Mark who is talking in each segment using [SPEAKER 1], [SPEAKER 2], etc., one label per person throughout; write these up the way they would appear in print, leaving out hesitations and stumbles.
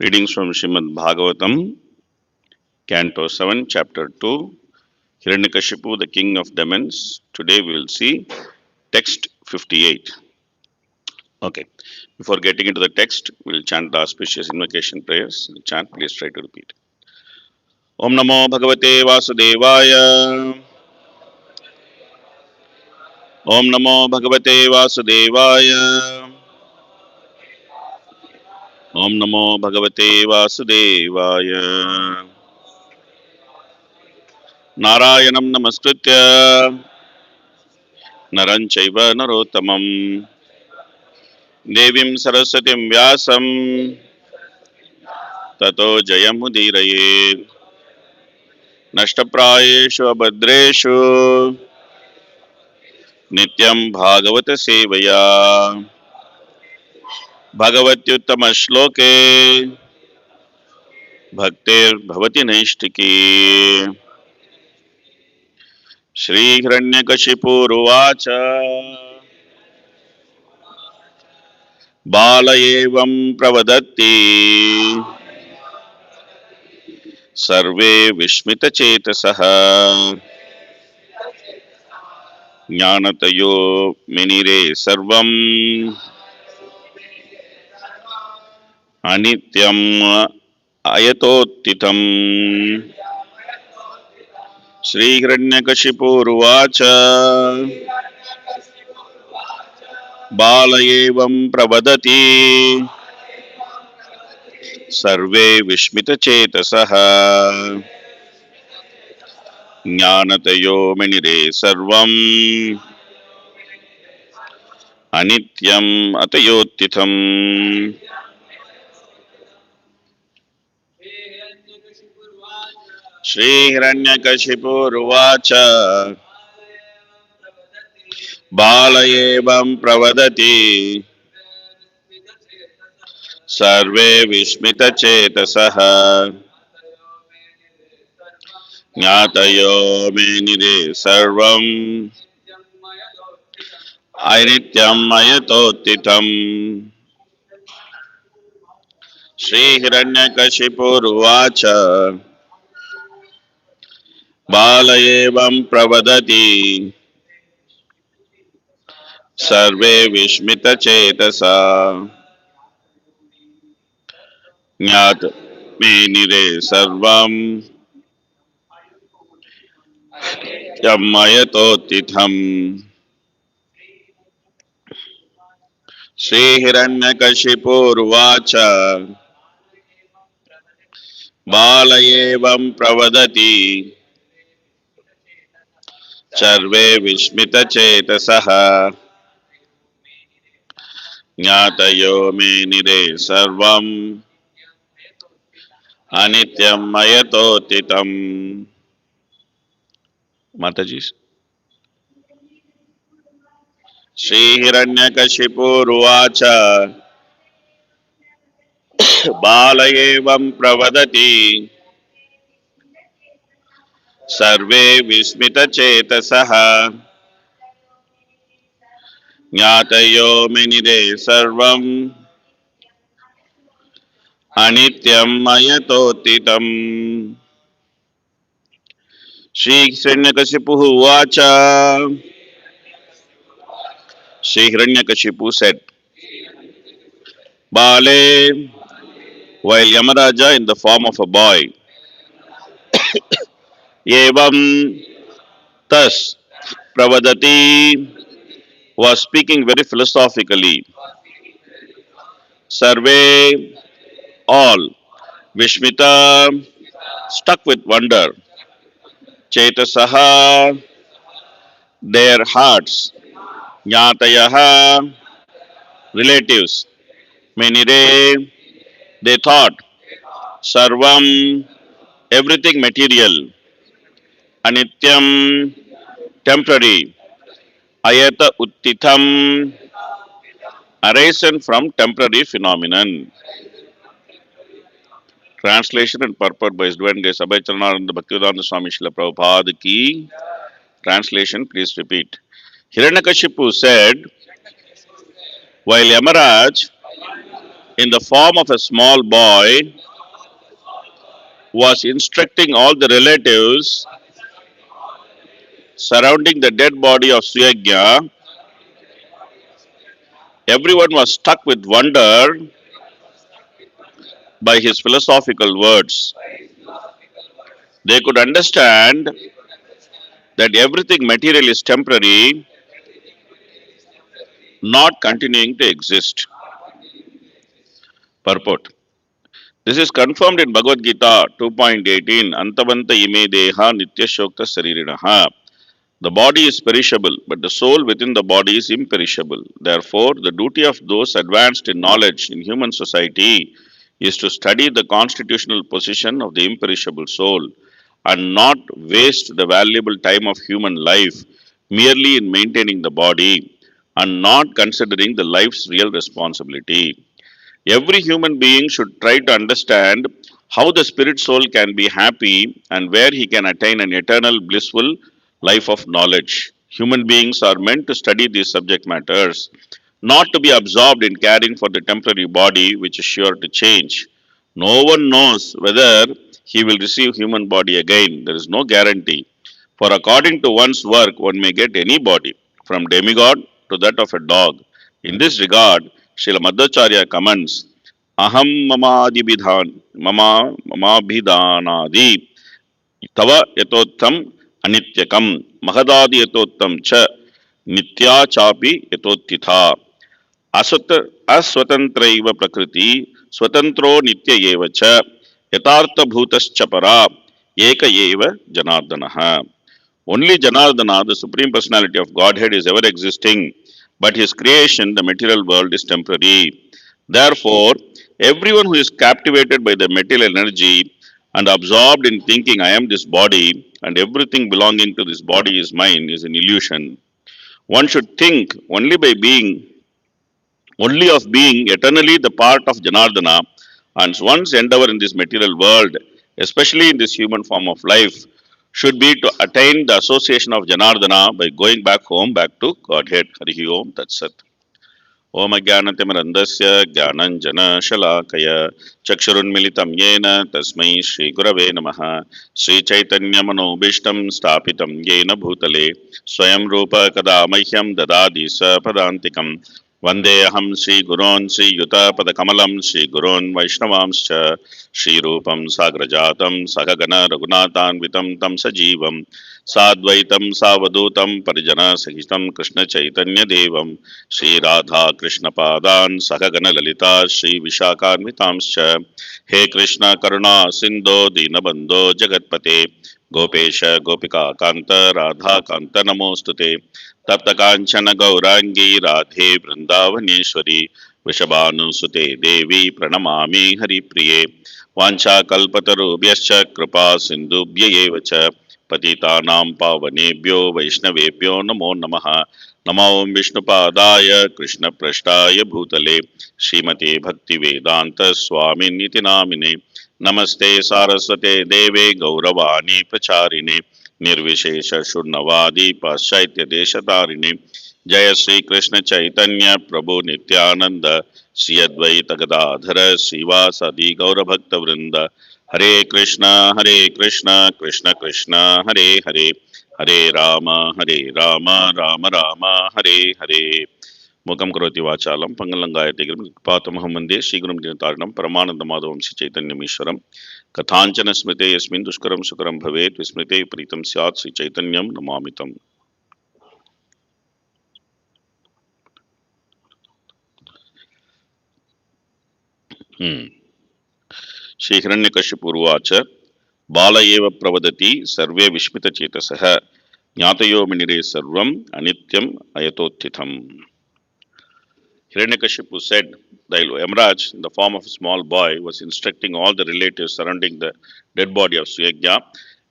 [SPEAKER 1] Readings from Srimad Bhagavatam, Canto 7, Chapter 2, Hiranyakashipu, the King of Demons. Today we will see text 58. Okay, before getting into the text, we will chant the auspicious invocation prayers. The chant, please try to repeat. Om Namo Bhagavate Vasudevaya. Om Namo Bhagavate Vasudevaya. Om Namo Bhagavate Vasudevaya. Narayanam Namaskritya Naranchaiva Narottamam Devim Saraswatim Vyasam Tato Jayamudiraye Nashtaprayeshu Abhadreshu Nityam Bhagavata Sevaya Bhagavatyuttama Shloke Bhaktir Bhavati Naishtiki Shri Hiranyakashipu Ruvacha Balayevam Pravadatti Sarve Vishmita Chetasaha Jnanatayo Menire Sarvam Anityam Ayatotitam Sri Hiranyakashipu Ruvacha Balayevam Pravadati Sarve Vishmita Chetasaha Jnanatayo Menire Sarvam Anityam Atayotitam Shri Hiranyakashipu Ruvacha Balayevam Pravadati Sarve Vishmita Chetasaha Jnatayo Menire Sarvam Ainityam Ayatotitam Shri Hiranyakashipu Ruvacha Balayevam Pravadati Sarve Vishmita Chetasa Jnat Menire Sarvam Yamayatotitham Shri Hiranyakashipu Ruvacha Balayevam Pravadati Sarve Vishmita Chetasaha Jnatayo Menire Sarvam Anityam Ayatotitam Mataji. Shri Hiranyakashipu Ruvacha Balayevam Pravadati Sarve Vismita Chetasaha Jnatayo Menire Sarvam Anityam Ayatotitam Shri Hiranyakashipu Ruvacha. Shri Hiranyakashipu said, Bale, while Yamaraja in the form of a boy, Evam thus Pravadati was speaking very philosophically. Survey all Vishmita struck with wonder. Chetasaha their hearts. Jnatayaha relatives. Menire they thought. Sarvam everything material. Anityam temporary. Ayata uttitham arisen from temporary phenomenon. Translation and purport by His Divine Grace Abhay Charanaranda Bhaktivedanta Swami Srila Prabhupada ki. Translation, please repeat. Hiranyakashipu said, while Yamaraj in the form of a small boy, was instructing all the relatives surrounding the dead body of Suyagya. Everyone was struck with wonder by his philosophical words. They could understand that everything material is temporary, not continuing to exist. Purport. This is confirmed in Bhagavad Gita 2.18, Antavanta ime deha nitya shokta saririnaha. The body is perishable, but the soul within the body is imperishable. Therefore, the duty of those advanced in knowledge in human society is to study the constitutional position of the imperishable soul and not waste the valuable time of human life merely in maintaining the body and not considering the life's real responsibility. Every human being should try to understand how the spirit soul can be happy and where he can attain an eternal blissful life of knowledge. Human beings are meant to study these subject matters, not to be absorbed in caring for the temporary body which is sure to change. No one knows whether he will receive human body again. There is no guarantee. For according to one's work, one may get any body, from demigod to that of a dog. In this regard, Srila Madhacharya comments, Aham mamabhidhanadi tava yatottam anityakam mahadadi yatottam cha nitya chapi yatottitha aswatantraiva prakriti swatantro nitya eva cha yatartha bhutascha para eka eva janardanaha. Only Janardana, the Supreme Personality of Godhead, is ever existing, but his creation, the material world, is temporary. Therefore, everyone who is captivated by the material energy and absorbed in thinking, I am this body, and everything belonging to this body is mine, is an illusion. One should think only of being eternally the part of Janardana, and one's endeavor in this material world, especially in this human form of life, should be to attain the association of Janardana by going back home, back to Godhead. Harihi Om Tat Sat. Om Ajnanatimirandasya Jnananjana Chakshurunmilitam Yena Tasmai Shri Gurave Namaha Sri Chaitanya Manobishtam Stapitam Yena Bhutale Swayam Rupa Kada Mahyam Dadadi Sapadantikam Vandeham Sri Gurun Sri Yuta Padakamalam Sri Gurun Vaishnavamscha Sri Rupam Sagrajatam Sakagana Raghunathan Vitam Tam Sajivam Sadvaitam Savadutam Parijana Sahitam Krishna Chaitanya Devam Shri Radha Krishna Padan Sakagana Lalita Shri Vishakhanvitamscha He Krishna Karuna Sindho Dinabandho Jagatpate Gopesha Gopika Kanta Radha Kanta Namostute Tapta Kanchana Gaurangi Radhe Vrindavaneshwari Vishabhanu Sute Devi Pranamami Hari Priye Vancha Kalpatarubhyascha Kripa Sindhubhya Evacha Patitanam Pavanebhyo Vaishnavebhyo Namo Namaha Namo Vishnupadaya Krishna Prashtaya Bhutale Srimate Bhakti Vedanta Swami Niti Namine Namaste Saraswate Deve Gauravani Pracharine Nirvishesha Shurnavadi Paschaittya Deshatarine Jaya Sri Krishna Chaitanya Prabhu Nityananda Sri Advaita Gadadhara Srivasadi Gauravakta Vrinda Hare Krishna Krishna Krishna Hare Hare Hare Rama, Rama Rama, Hare Hare. Mukam Karoti Vachalam, Pangalangayati Grim, Patamaham Mande, Shigurum Dinataranam, Paramananda Madhavam Chaitanya Mishwaram, Kathanchana Smite Yasmin Duskaram Sukaram Bhavet, Vismite Pritam Syat Sri Chaitanyam Namamitam. Shri Hiranyakashipurvacha, Bala Eva Pravadati, Sarve Vishmita Chetasaha, Nyatayo Minire Sarvam, Anityam Ayatottitham. Hiranyakashipu said, the Yamraj, in the form of a small boy, was instructing all the relatives surrounding the dead body of Suyagya.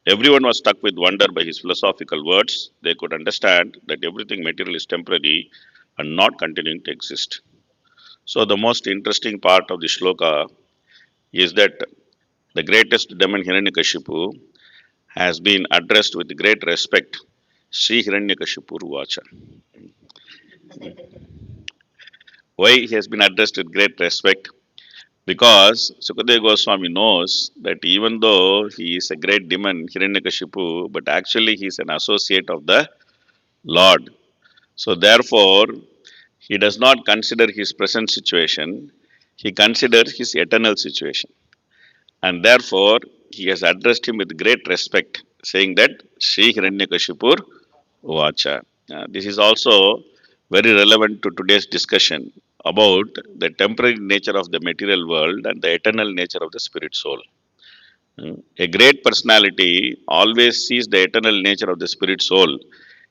[SPEAKER 1] Everyone was struck with wonder by his philosophical words. They could understand that everything material is temporary and not continuing to exist. So, the most interesting part of the shloka is that the greatest demon Hiranyakashipu has been addressed with great respect. Sri Hiranyakashipu Ruvacha. Why he has been addressed with great respect? Because Sukadeva Goswami knows that even though he is a great demon, Hiranyakashipu, but actually he is an associate of the Lord. So therefore, he does not consider his present situation, he considers his eternal situation. And therefore, he has addressed him with great respect, saying that Sri Hiranyakashipur Vacha. This is also very relevant to today's discussion about the temporary nature of the material world and the eternal nature of the spirit soul. A great personality always sees the eternal nature of the spirit soul.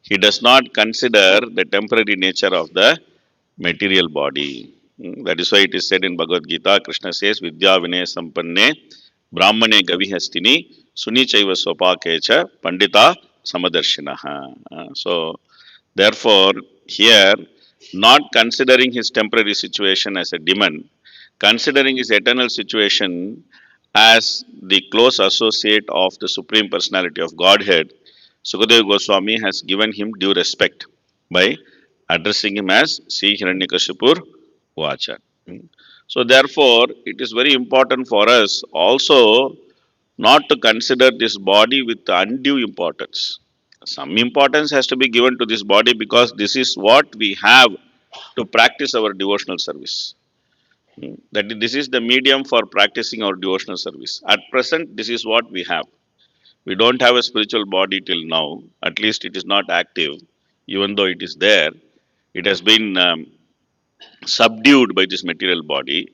[SPEAKER 1] He does not consider the temporary nature of the material body. That is why it is said in Bhagavad Gita, Krishna says, Vidya Vinay Sampanne Brahmane Gavihastini Suni Chaiva Sopakecha Pandita Samadarshinaha. So, therefore, here, not considering his temporary situation as a demon, considering his eternal situation as the close associate of the Supreme Personality of Godhead, Sukadeva Goswami has given him due respect by addressing him as Sri Hiranyakashipur Vacha. So, therefore, it is very important for us also not to consider this body with undue importance. Some importance has to be given to this body because this is what we have to practice our devotional service. That this is the medium for practicing our devotional service. At present, this is what we have. We don't have a spiritual body till now. At least it is not active, even though it is there. It has been subdued by this material body.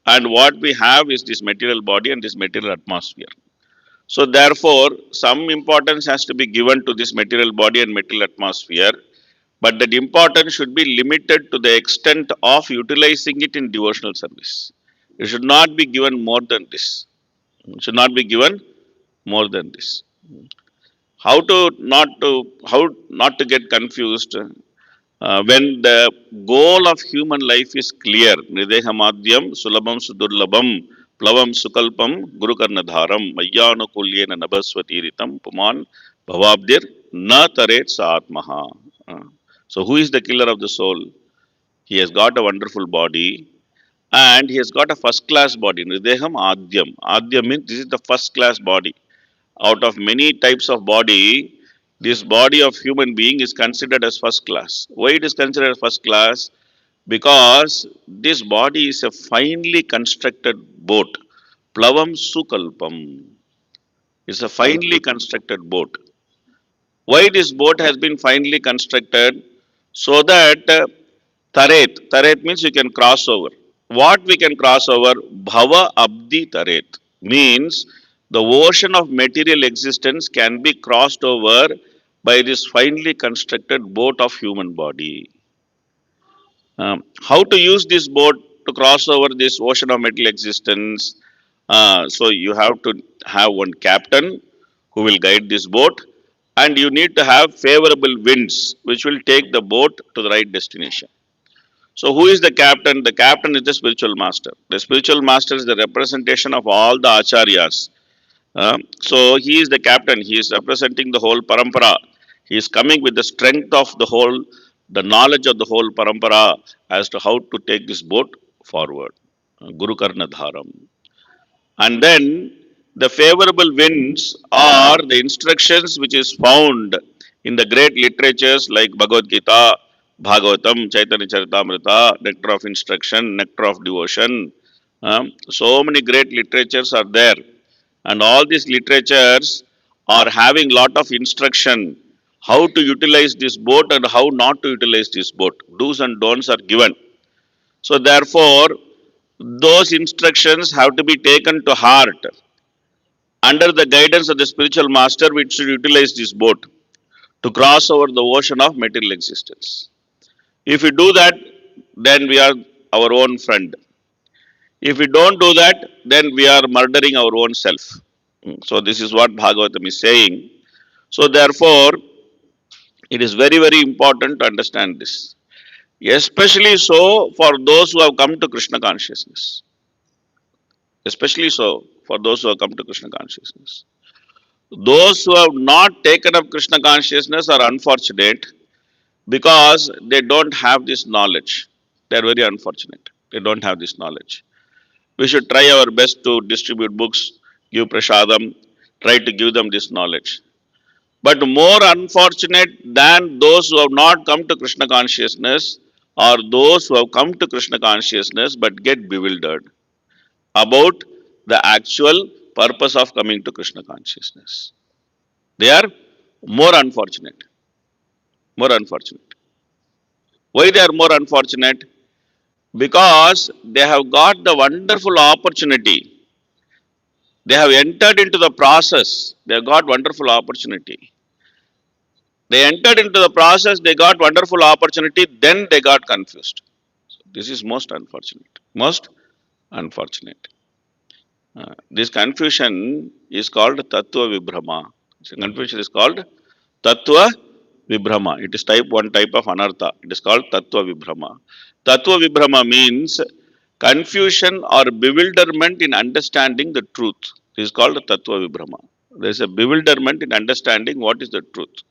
[SPEAKER 1] And what we have is this material body and this material atmosphere. So, therefore, some importance has to be given to this material body and material atmosphere, but that importance should be limited to the extent of utilizing it in devotional service. It should not be given more than this. It should not be given more than this. How not to get confused when the goal of human life is clear. Nidehamadyam sulabam sudurlabam plavam sukalpam gurukarnadharam mayyanukulyena nabhasvatiritam puman bhavabdir na taret saatmaha. So who is the killer of the soul? He has got a wonderful body and he has got a first class body. Nideham adyam. Adyam means this is the first class body. Out of many types of body, this body of human being is considered as first class. Why it is considered as first class? Because this body is a finely constructed boat. Plavam Sukalpam is a finely constructed boat. Why this boat has been finely constructed? So that Taret means you can cross over. What we can cross over? Bhava Abdi Taret means the ocean of material existence can be crossed over by this finely constructed boat of human body. How to use this boat to cross over this ocean of material existence? So you have to have one captain who will guide this boat, and you need to have favorable winds which will take the boat to the right destination. So, who is the captain? The captain is the spiritual master. The spiritual master is the representation of all the acharyas. So, he is the captain. He is representing the whole parampara. He is coming with the strength of the whole, the knowledge of the whole parampara as to how to take this boat forward. Guru Karna Dharam. And then the favorable winds are the instructions which is found in the great literatures like Bhagavad Gita, Bhagavatam, Chaitanya Charitamrita, Nectar of Instruction, Nectar of Devotion. So many great literatures are there. And all these literatures are having lot of instruction how to utilize this boat and how not to utilize this boat. Do's and don'ts are given. So therefore, those instructions have to be taken to heart. Under the guidance of the spiritual master, we should utilize this boat to cross over the ocean of material existence. If we do that, then we are our own friend. If we don't do that, then we are murdering our own self. So, this is what Bhagavatam is saying. So, therefore, it is very, very important to understand this. Especially so for those who have come to Krishna consciousness. Especially so for those who have come to Krishna consciousness. Those who have not taken up Krishna consciousness are unfortunate because they don't have this knowledge. They are very unfortunate. They don't have this knowledge. We should try our best to distribute books, give prasadam, try to give them this knowledge. But more unfortunate than those who have not come to Krishna consciousness are those who have come to Krishna consciousness but get bewildered about the actual purpose of coming to Krishna consciousness. They are more unfortunate. More unfortunate. Why they are more unfortunate? Because they have got the wonderful opportunity. They have entered into the process. They have got wonderful opportunity. They entered into the process, they got wonderful opportunity, then they got confused. So this is most unfortunate. Most unfortunate. This confusion is called Tattva Vibhrama. This confusion is called Tattva Vibhrama. It is one type of anartha. It is called Tattva Vibhrama. Tattva Vibhrama means confusion or bewilderment in understanding the truth. This is called Tattva Vibhrama. There is a bewilderment in understanding what is the truth.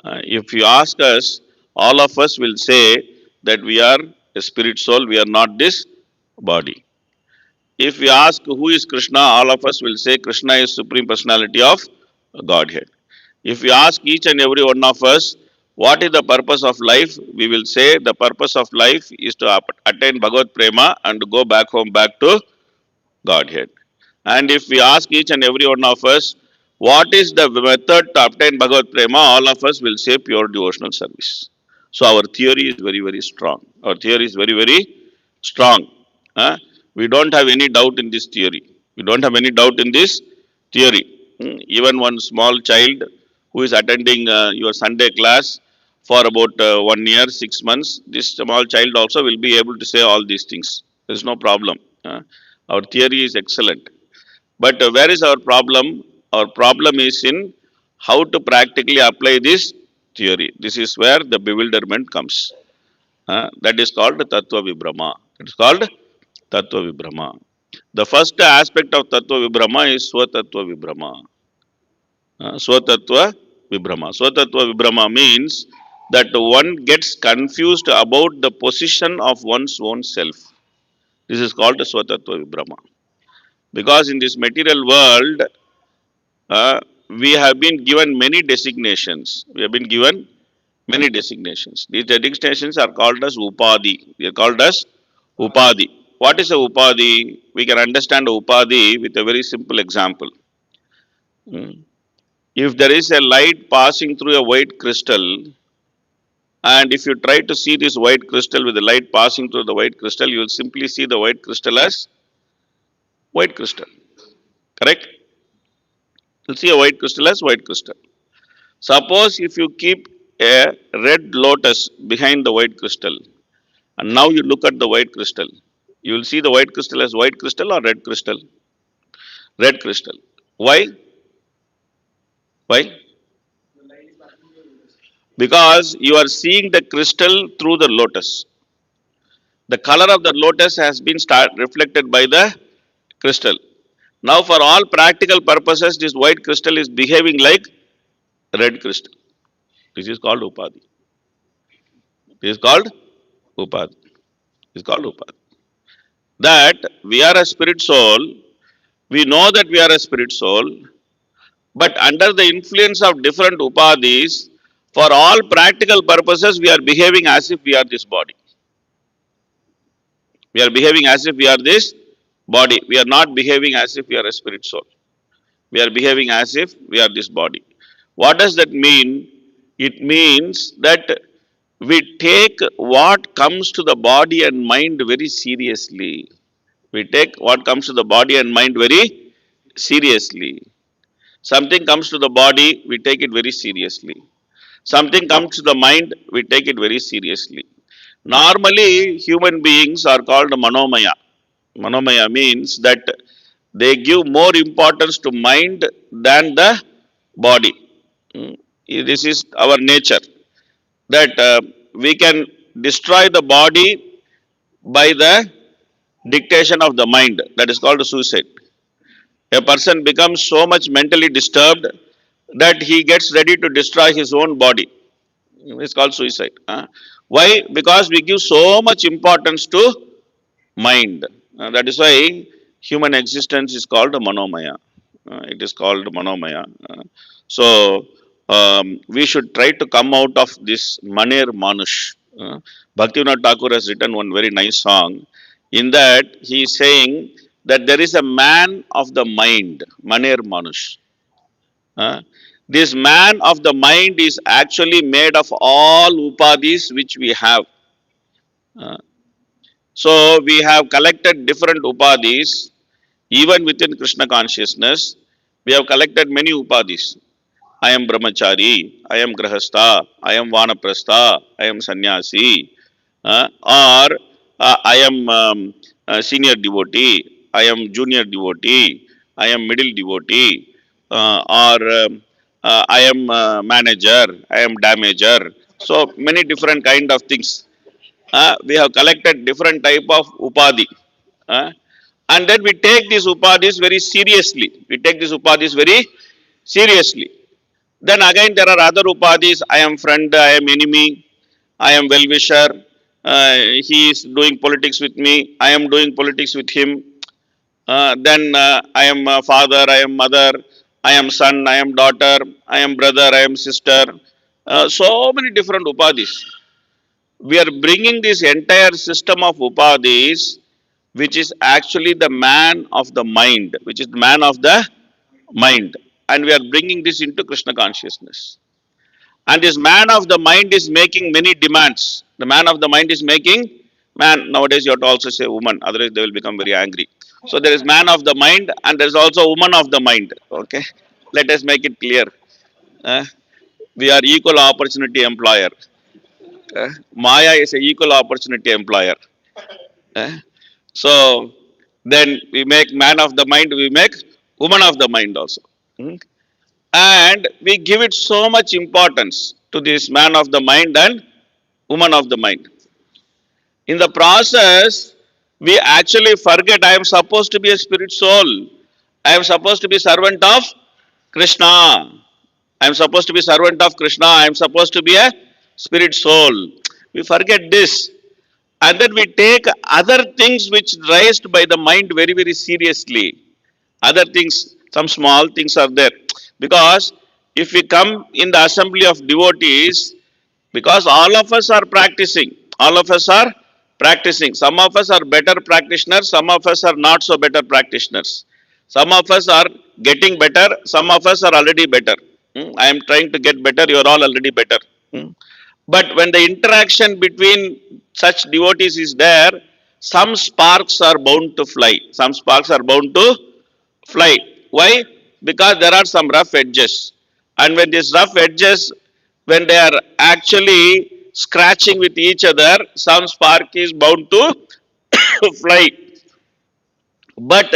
[SPEAKER 1] If you ask us, all of us will say that we are a spirit soul, we are not this body. If we ask who is Krishna, all of us will say Krishna is Supreme Personality of Godhead. If we ask each and every one of us, what is the purpose of life? We will say the purpose of life is to attain Bhagavad Prema and go back home, back to Godhead. And if we ask each and every one of us, what is the method to obtain Bhagavad Prema? All of us will say pure devotional service. So our theory is very, very strong. Our theory is very, very strong. We don't have any doubt in this theory. We don't have any doubt in this theory. Even one small child who is attending your Sunday class for about 1 year, 6 months, this small child also will be able to say all these things. There is no problem. Our theory is excellent. But where is our problem? Our problem is in how to practically apply this theory. This is where the bewilderment comes. That is called Tattva Vibhrama. It is called Tattva Vibhrama. The first aspect of Tattva Vibhrama is Swatattva Vibhrama. Swatattva Vibhrama. Swatattva Vibhrama means that one gets confused about the position of one's own self. This is called Swatattva Vibhrama. Because in this material world, we have been given many designations. We have been given many designations. These designations are called as Upadhi. They are called as Upadhi. What is a Upadhi? We can understand Upadhi with a very simple example. If there is a light passing through a white crystal, and if you try to see this white crystal with the light passing through the white crystal, you will simply see the white crystal as white crystal. Correct? You'll see a white crystal as white crystal. Suppose if you keep a red lotus behind the white crystal, and now you look at the white crystal, you will see the white crystal as white crystal or red crystal? Red crystal. Why? Why? Because you are seeing the crystal through the lotus. The color of the lotus has been reflected by the crystal. Now, for all practical purposes, this white crystal is behaving like red crystal. This is called Upadhi. This is called Upadhi. This is called Upadhi. That we are a spirit soul, we know that we are a spirit soul, but under the influence of different upadhis, for all practical purposes, we are behaving as if we are this body. We are behaving as if we are this body. We are not behaving as if we are a spirit soul. We are behaving as if we are this body. What does that mean? It means that we take what comes to the body and mind very seriously. We take what comes to the body and mind very seriously. Something comes to the body, we take it very seriously. Something comes to the mind, we take it very seriously. Normally, human beings are called manomaya. Manomaya means that they give more importance to mind than the body. This is our nature. That we can destroy the body by the dictation of the mind. That is called suicide. A person becomes so much mentally disturbed that he gets ready to destroy his own body. It's called suicide. Why? Because we give so much importance to mind. That is why human existence is called Manomaya. It is called Manomaya. We should try to come out of this Maner Manush. Bhaktivinoda Thakur has written one very nice song. In that, he is saying that there is a man of the mind, Maner Manush. Uh, this man of the mind is actually made of all upadhis which we have. Uh, so we have collected different upadhis, even within Krishna consciousness. We have collected many upadhis. I am brahmachari, I am grahastha, I am vanaprastha, I am sannyasi, or I am a senior devotee, I am junior devotee, I am middle devotee, or I am manager, I am damager. So many different kind of things. We have collected different type of upadhi. Uh, and then we take these upadhis very seriously. We take these upadhis very seriously. Then again there are other upadhis. I am friend, I am enemy, I am well-wisher. He is doing politics with me. I am doing politics with him. Then I am father, I am mother, I am son, I am daughter, I am brother, I am sister. So many different upadhis. We are bringing this entire system of upadhis, which is actually the man of the mind, which is the man of the mind. And we are bringing this into Krishna consciousness. And this man of the mind is making many demands. The man of the mind is making, man, nowadays you have to also say woman, otherwise they will become very angry. So there is man of the mind and there is also woman of the mind. Okay, let us make it clear. Uh, we are equal opportunity employer. Maya is a equal opportunity employer. Uh, so then we make man of the mind, we make woman of the mind also. Hmm? And we give it so much importance to this man of the mind and woman of the mind. In the process, we actually forget I am supposed to be a spirit soul. I am supposed to be servant of Krishna. I am supposed to be servant of Krishna. I am supposed to be a spirit soul. We forget this. And then we take other things which raised by the mind very, very seriously. Other things, some small things are there. Because if we come in the assembly of devotees, because all of us are practicing, all of us are practicing. Some of us are better practitioners, some of us are not so better practitioners. Some of us are getting better, some of us are already better. I am trying to get better, you are all already better. But when the interaction between such devotees is there, some sparks are bound to fly. Some sparks are bound to fly. Why? Because there are some rough edges. And when these rough edges, when they are actually scratching with each other, some spark is bound to fly. But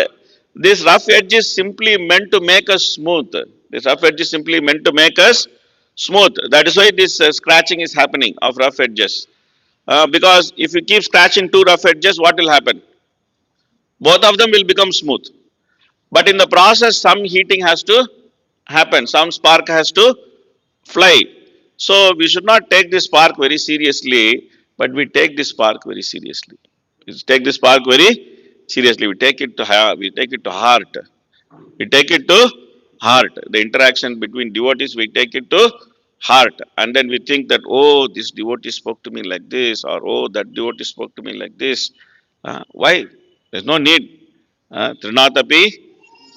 [SPEAKER 1] this rough edge is simply meant to make us smooth. This rough edge is simply meant to make us smooth. That is why this scratching is happening of rough edges. Because if you keep scratching two rough edges, what will happen? Both of them will become smooth. But in the process, some heating has to happen, some spark has to fly. So we should not take this spark very seriously, but we take this spark very seriously. We take this spark very seriously. We take it to we take it to heart. We take it to heart. The interaction between devotees, we take it to heart. And then we think that, oh, this devotee spoke to me like this, or oh, that devotee spoke to me like this. Why? There's no need. Trinatapi,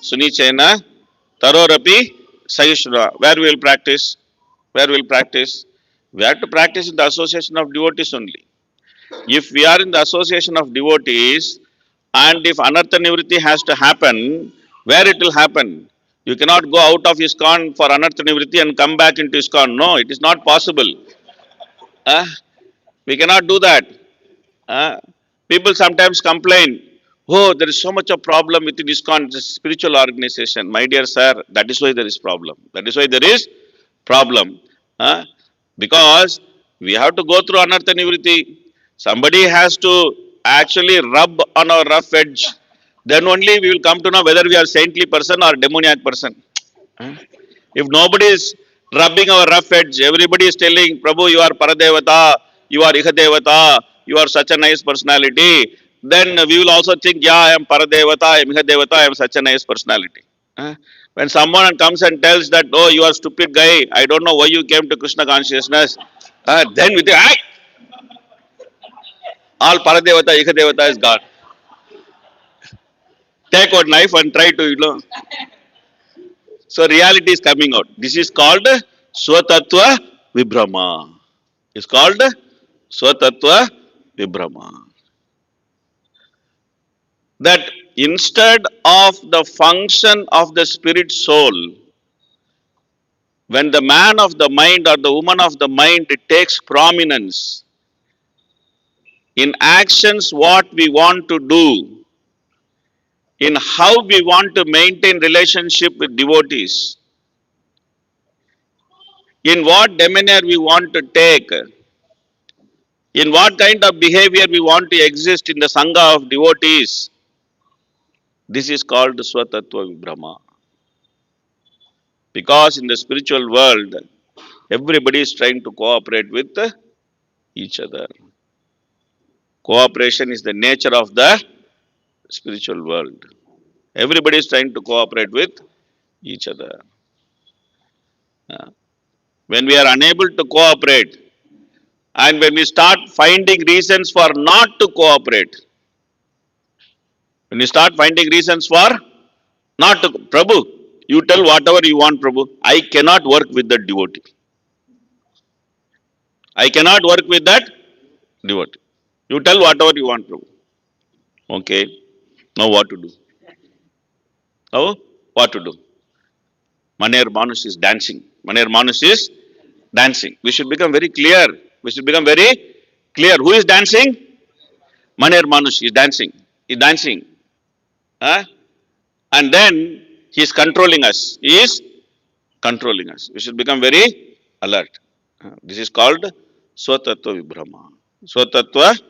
[SPEAKER 1] Sunichena, Tarorapi, Sayishra. Where we will practice? Where we will practice? We have to practice in the association of devotees only. If we are in the association of devotees, and if anartha nivritti has to happen, where it will happen? You cannot go out of ISKCON for anartha nivritti and come back into ISKCON. No, it is not possible. Uh, we cannot do that. Uh, People sometimes complain, oh, there is so much of problem within ISKCON, it's a spiritual organization. My dear sir, that is why there is problem. That is why there is problem. Uh, because we have to go through anartha nivritti. Somebody has to actually rub on our rough edge. Then only we will come to know whether we are saintly person or demoniac person. Uh, If nobody is rubbing our rough edge, everybody is telling, Prabhu, you are Paradevata, you are Ihadevata, you are such a nice personality. then we will also think, yeah, I am Paradevata, I am Ihadevata, I am such a nice personality. When someone comes and tells that, oh, you are stupid guy, I don't know why you came to Krishna consciousness, then we think, all Paradevata, Ihadevata is gone. Take one knife and try to, So reality is coming out. This is called Swatattva Vibhrama. It's called Swatattva Vibhrama. That instead of the function of the spirit soul, when the man of the mind or the woman of the mind takes prominence in actions, what we want to do, in how we want to maintain relationship with devotees, in what demeanor we want to take, in what kind of behavior we want to exist in the Sangha of devotees, this is called Swatattva Vibhrama. Because in the spiritual world, everybody is trying to cooperate with each other. Cooperation is the nature of the spiritual world. Everybody is trying to cooperate with each other. When we are unable to cooperate, and when we start finding reasons for not to cooperate, when we start finding reasons for not to, Prabhu, you tell whatever you want, Prabhu. I cannot work with that devotee. I cannot work with that devotee. You tell whatever you want, Prabhu. Okay. Now what to do? Now what to do? Maner Manus is dancing. Maner Manus is dancing. We should become very clear. We should become very clear. Who is dancing? Maner Manus is dancing. He is dancing. Huh? And then he is controlling us. He is controlling us. We should become very alert. This is called Swatattva Vibhrama. Swatattva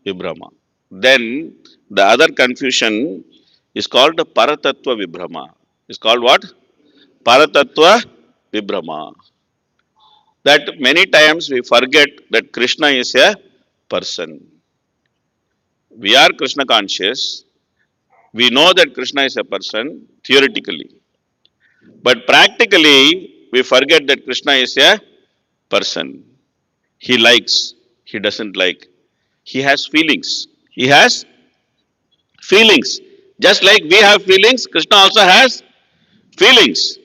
[SPEAKER 1] Vibhrama. Then the other confusion is called Paratattva Vibhrama. It's called what? Paratattva Vibhrama. That many times we forget that Krishna is a person. We are Krishna conscious. We know that Krishna is a person theoretically. But practically, we forget that Krishna is a person. He likes, he doesn't like. He has feelings. He has feelings. Just like we have feelings, Krishna also has feelings.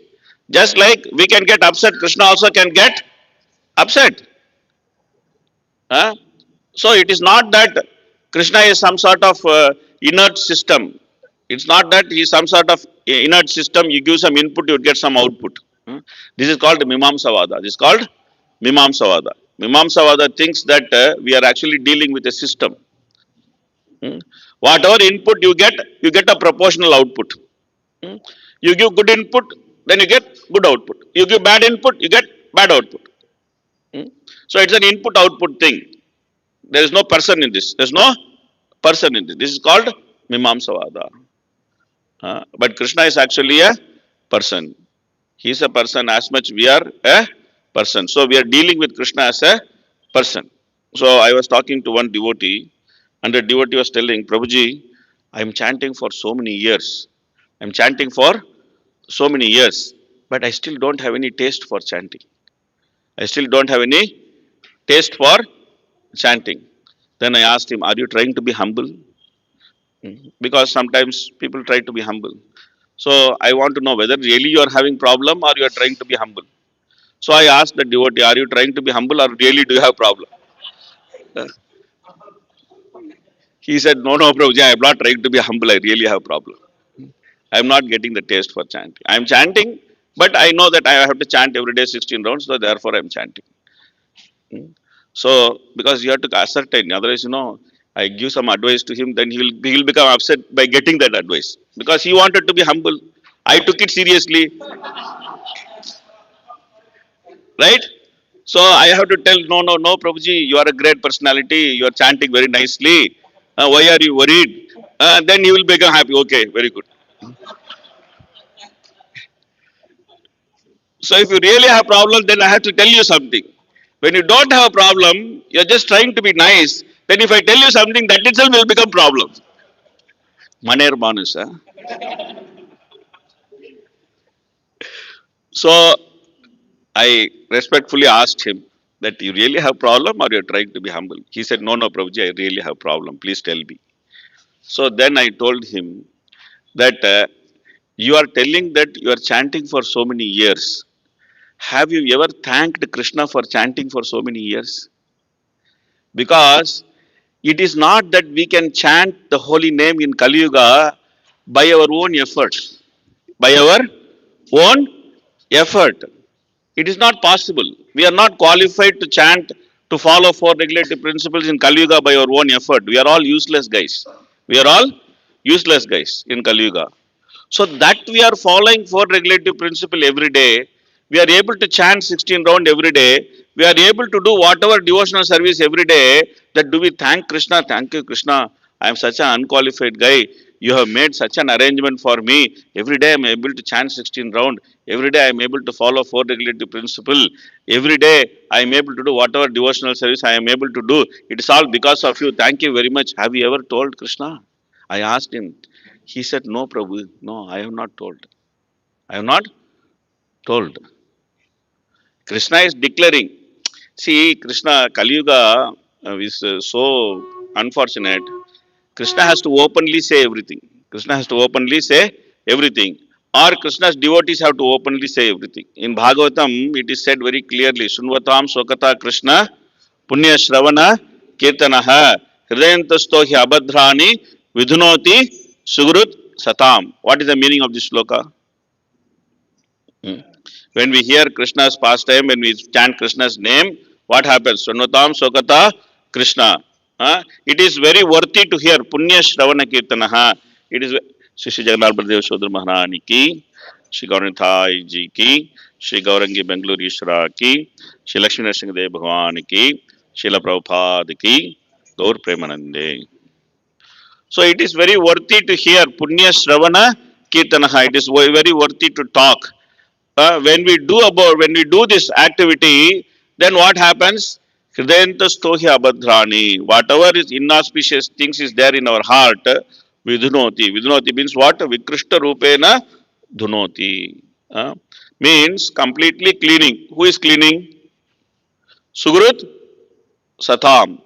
[SPEAKER 1] Just like we can get upset, Krishna also can get upset. Huh? So it is not that Krishna is some sort of inert system. It's not that he is some sort of inert system. You give some input, you get some output. This is called Mimamsavada. This is called Mimamsavada. Mimamsavada thinks that we are actually dealing with a system. Whatever input you get a proportional output. You give good input, then you get good output. You give bad input, you get bad output. So it's an input-output thing. There is no person in this. There is no person in this. This is called Mimamsavada. But Krishna is actually a person. He is a person as much we are a person. So we are dealing with Krishna as a person. So I was talking to one devotee, and the devotee was telling, Prabhuji, I am chanting for so many years. I am chanting for so many years, but I still don't have any taste for chanting. I still don't have any taste for chanting. Then I asked him, are you trying to be humble? Because sometimes people try to be humble. So I want to know whether really you are having problem or you are trying to be humble. So I asked the devotee, are you trying to be humble or really do you have problem? He said, no, Prabhuji, I am not trying to be humble. I really have problem. I am not getting the taste for chanting. I am chanting, but I know that I have to chant every day 16 rounds, so therefore I am chanting. So, because you have to ascertain, otherwise, I give some advice to him, then he will become upset by getting that advice. Because he wanted to be humble. I took it seriously, right? So I have to tell, no, Prabhuji, you are a great personality. You are chanting very nicely. Why are you worried? Then he will become happy. Okay, very good. So if you really have problem, then I have to tell you something. When you don't have a problem, you're just trying to be nice. Then if I tell you something, that itself will become problem. Maner bonus. Huh? So I respectfully asked him that you really have problem or you're trying to be humble. He said, no, Prabhuji, I really have problem. Please tell me. So then I told him that you are telling that you are chanting for so many years. Have you ever thanked Krishna for chanting for so many years? Because it is not that we can chant the holy name in Kali Yuga by our own effort. By our own effort. It is not possible. We are not qualified to chant, to follow four regulative principles in Kali Yuga by our own effort. We are all useless guys. We are all useless guys in Kali Yuga. So that we are following four regulative principle every day. We are able to chant 16 round every day. We are able to do whatever devotional service every day. That do we thank Krishna? Thank you, Krishna. I am such an unqualified guy. You have made such an arrangement for me. Every day I am able to chant 16 round. Every day I am able to follow four regulative principle. Every day I am able to do whatever devotional service I am able to do. It is all because of you. Thank you very much. Have you ever told Krishna? I asked him. He said, no, Prabhu, no, I have not told. I have not told. Krishna is declaring. See, Krishna, Kali Yuga is so unfortunate. Krishna has to openly say everything. Krishna has to openly say everything. Or Krishna's devotees have to openly say everything. In Bhagavatam, it is said very clearly, Sunvatam Swakata Krishna Punya Shravana Kirtanaha Hridayantastohi Abhadrani Vidhunoti Sugrut Satam. What is the meaning of this sloka? When we hear Krishna's pastime, when we chant Krishna's name, what happens? Swanutam Sokata Krishna. It is very worthy to hear Punya Shravana Kirtanaha. It is Shri Jagannath Baladev Shodra Maharani ki, Shri Gauranathai ji ki, Shri Gaurangi Bengaluru Ishra ki, Shri Lakshmi Narasimha Dev Bhagwan ki, Srila Prabhupada ki, Gaur Premanande. So it is very worthy to hear Punya Shravana Kirtanaha. It is very worthy to talk. When we do this activity, then what happens? Hridayantastohi abhadrani. Whatever is inauspicious things is there in our heart, vidhunoti. Vidhunoti means what? Vikrishta rupena dhunoti. Means completely cleaning. Who is cleaning? Sugrut Satam.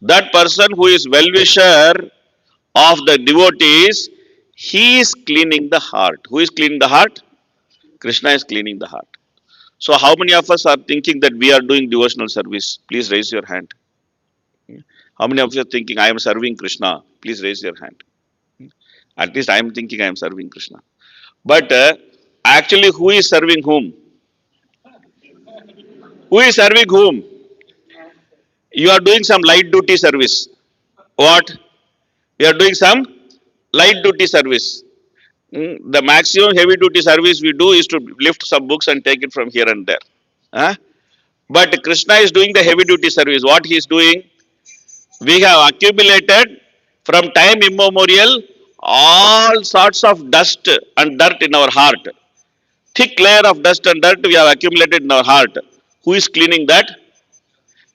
[SPEAKER 1] That person who is well-wisher of the devotees, he is cleaning the heart. Who is cleaning the heart? Krishna is cleaning the heart. So how many of us are thinking that we are doing devotional service? Please raise your hand. How many of you are thinking, I am serving Krishna? Please raise your hand. At least I am thinking I am serving Krishna. But actually, who is serving whom? Who is serving whom? You are doing some light duty service. What? You are doing some light duty service. The maximum heavy duty service we do is to lift some books and take it from here and there. But Krishna is doing the heavy duty service. What he is doing? We have accumulated from time immemorial all sorts of dust and dirt in our heart. Thick layer of dust and dirt we have accumulated in our heart. Who is cleaning that?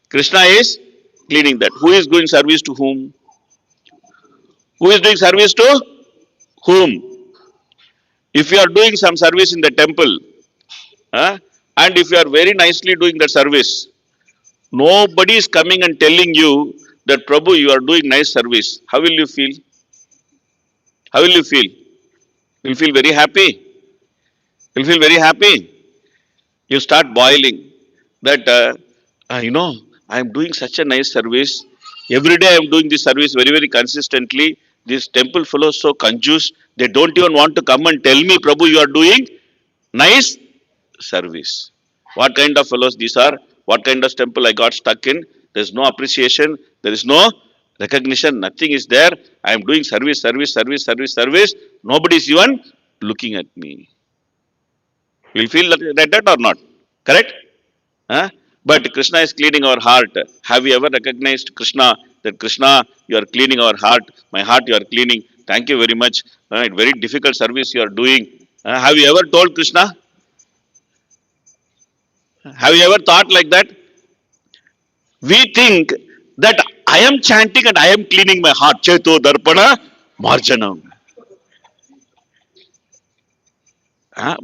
[SPEAKER 1] Krishna is cleaning that. Who is doing service to whom? Who is doing service to whom? If you are doing some service in the temple, and if you are very nicely doing that service, nobody is coming and telling you that Prabhu, you are doing nice service. How will you feel? How will you feel? You'll feel very happy. You'll feel very happy. You start boiling that, I am doing such a nice service. Every day I am doing this service very, very consistently. These temple fellows so confused. They don't even want to come and tell me, Prabhu, you are doing nice service. What kind of fellows these are? What kind of temple I got stuck in? There is no appreciation. There is no recognition. Nothing is there. I am doing service, service, service, service, service. Nobody is even looking at me. Will feel like that or not? Correct? But Krishna is cleaning our heart. Have you ever recognized Krishna? That Krishna, you are cleaning our heart. My heart, you are cleaning. Thank you very much. Very difficult service you are doing. Have you ever told Krishna? Have you ever thought like that? We think that I am chanting and I am cleaning my heart. Cheto darpana marjanam.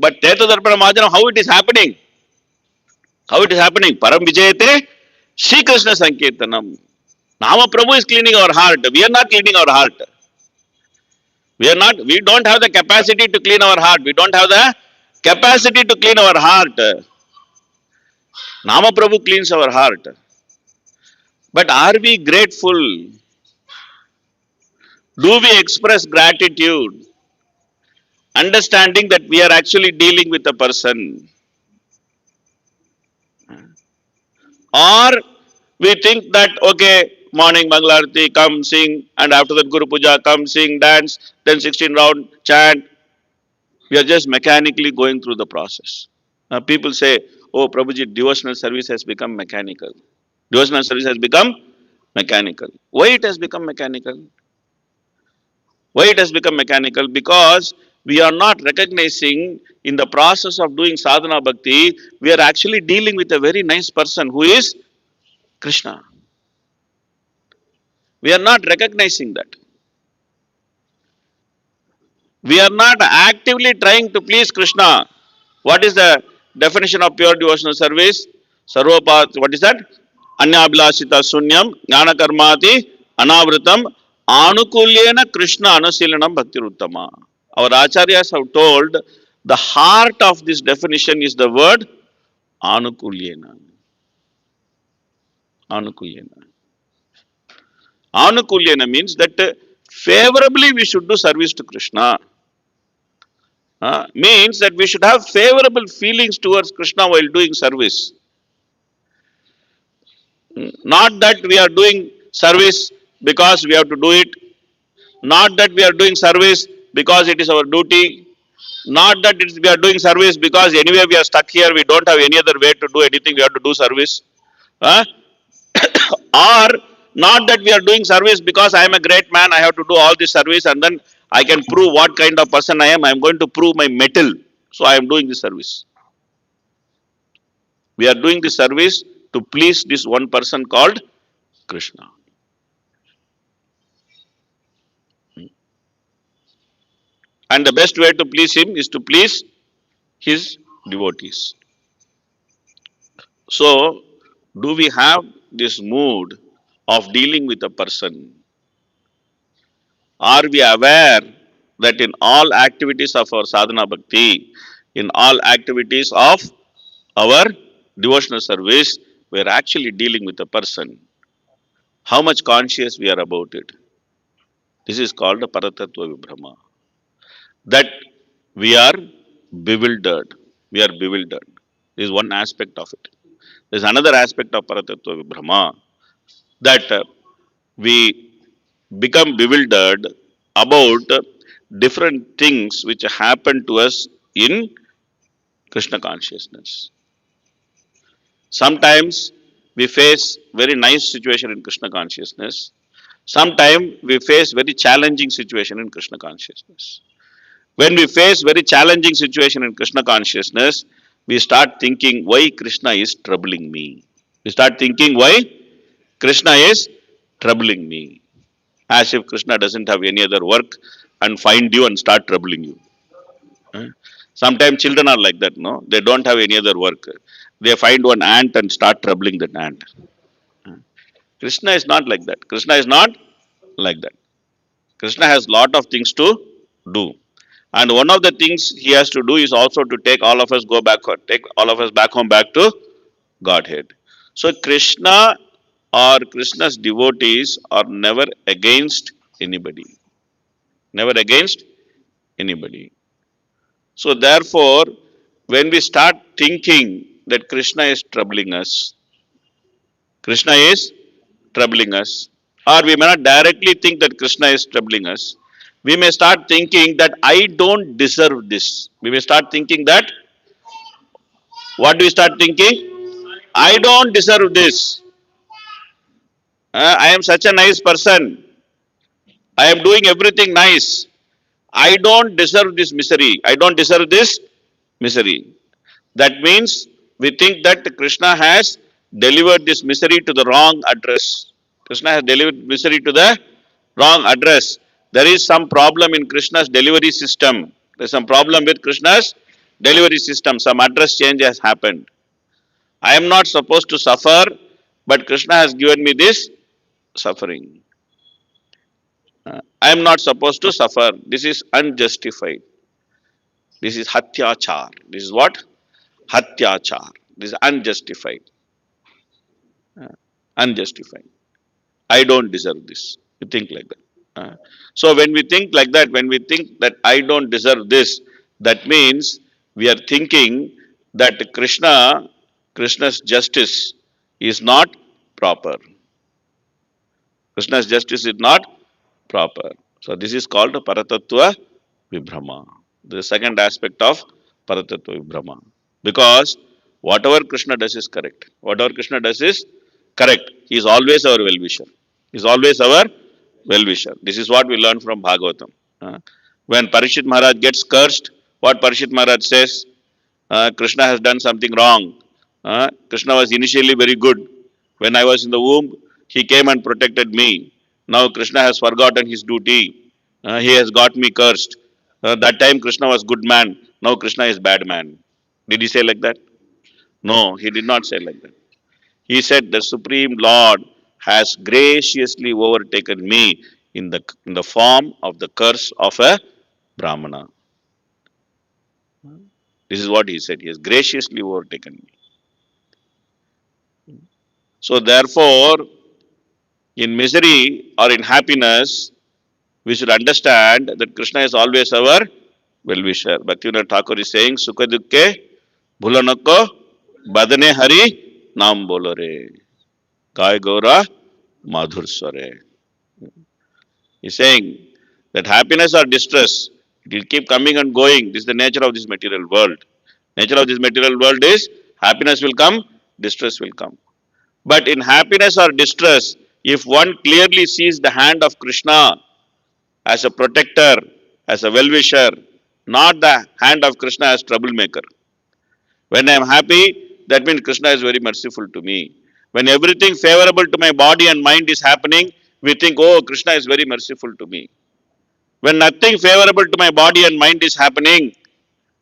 [SPEAKER 1] But Cheto darpana marjanam, how it is happening? How it is happening? Param Vijayate Shri Krishna Sankirtanam. Nama Prabhu is cleaning our heart. We are not cleaning our heart. We don't have the capacity to clean our heart. We don't have the capacity to clean our heart. Nama Prabhu cleans our heart. But are we grateful? Do we express gratitude? Understanding that we are actually dealing with a person. Or we think that, okay, morning Mangalarti, come sing, and after that Guru Puja, come sing, dance, then 16 round, chant. We are just mechanically going through the process. People say, oh, Prabhuji, devotional service has become mechanical. Devotional service has become mechanical. Why it has become mechanical? Why it has become mechanical? Because we are not recognizing in the process of doing sadhana bhakti, we are actually dealing with a very nice person who is Krishna. We are not recognizing that. We are not actively trying to please Krishna. What is the definition of pure devotional service? Sarvapat, what is that? Anyabhilasita sunyam, jnana karmati, anavritam, anukulyena Krishna anusilanam bhakti ruttama. Our acharyas have told the heart of this definition is the word anukulyena. Anukulyena. Anukulyena means that favorably we should do service to Krishna. Means that we should have favorable feelings towards Krishna while doing service. Not that we are doing service because we have to do it. Not that we are doing service because it is our duty. Not that we are doing service because anyway we are stuck here, we don't have any other way to do anything, we have to do service. Uh, or not that we are doing service because I am a great man, I have to do all this service and then I can prove what kind of person I am going to prove my mettle. So I am doing this service. We are doing this service to please this one person called Krishna. And the best way to please him is to please his devotees. So, do we have this mood of dealing with a person? Are we aware that in all activities of our sadhana bhakti, in all activities of our devotional service, we are actually dealing with a person? How much conscious we are about it? This is called a Paratatva Vibhrama. That we are bewildered. We are bewildered. This is one aspect of it. There is another aspect of Paratatva Vibhrama that we become bewildered about different things which happen to us in Krishna consciousness. Sometimes we face very nice situation in Krishna consciousness. Sometimes we face very challenging situation in Krishna consciousness. When we face very challenging situation in Krishna consciousness, we start thinking why Krishna is troubling me. We start thinking why Krishna is troubling me. As if Krishna doesn't have any other work and find you and start troubling you. Sometimes children are like that, no? They don't have any other work. They find one ant and start troubling that ant. Krishna is not like that. Krishna is not like that. Krishna has lot of things to do. And one of the things he has to do is also to take all of us take all of us back home, back to Godhead. So Krishna or Krishna's devotees are never against anybody. Never against anybody. So therefore, when we start thinking that Krishna is troubling us, Krishna is troubling us, or we may not directly think that Krishna is troubling us, we may start thinking that I don't deserve this. We may start thinking that, what do we start thinking? I don't deserve this. I am such a nice person. I am doing everything nice. I don't deserve this misery. I don't deserve this misery. That means we think that Krishna has delivered this misery to the wrong address. Krishna has delivered misery to the wrong address. There is some problem in Krishna's delivery system. There is some problem with Krishna's delivery system. Some address change has happened. I am not supposed to suffer, but Krishna has given me this suffering. I am not supposed to suffer. This is unjustified. This is hatyachar. This is what? Hatyachar. This is unjustified. Unjustified. I don't deserve this. You think like that. So when we think like that, when we think that I don't deserve this, that means we are thinking that Krishna's justice is not proper. Krishna's justice is not proper. So this is called Paratattva Vibhrama. The second aspect of Paratattva Vibhrama. Because whatever Krishna does is correct. Whatever Krishna does is correct. He is always our well-wisher. He is always our well-wisher. This is what we learn from Bhagavatam. When Parishit Maharaj gets cursed, what Parishit Maharaj says? Krishna has done something wrong. Krishna was initially very good. When I was in the womb, he came and protected me. Now Krishna has forgotten his duty. He has got me cursed. That time Krishna was good man. Now Krishna is bad man. Did he say like that? No, he did not say like that. He said, the Supreme Lord has graciously overtaken me in the form of the curse of a Brahmana. This is what he said. He has graciously overtaken me. So therefore, in misery or in happiness, we should understand that Krishna is always our well-wisher. Bhaktivinoda Thakur is saying, Sukha dukke bhulanako badane hari naam bolore. Kai Gaura Madhur Sware. He's saying that happiness or distress, it will keep coming and going. This is the nature of this material world. Nature of this material world is happiness will come, distress will come. But in happiness or distress, if one clearly sees the hand of Krishna as a protector, as a well-wisher, not the hand of Krishna as troublemaker. When I am happy, that means Krishna is very merciful to me. When everything favorable to my body and mind is happening, we think, oh, Krishna is very merciful to me. When nothing favorable to my body and mind is happening,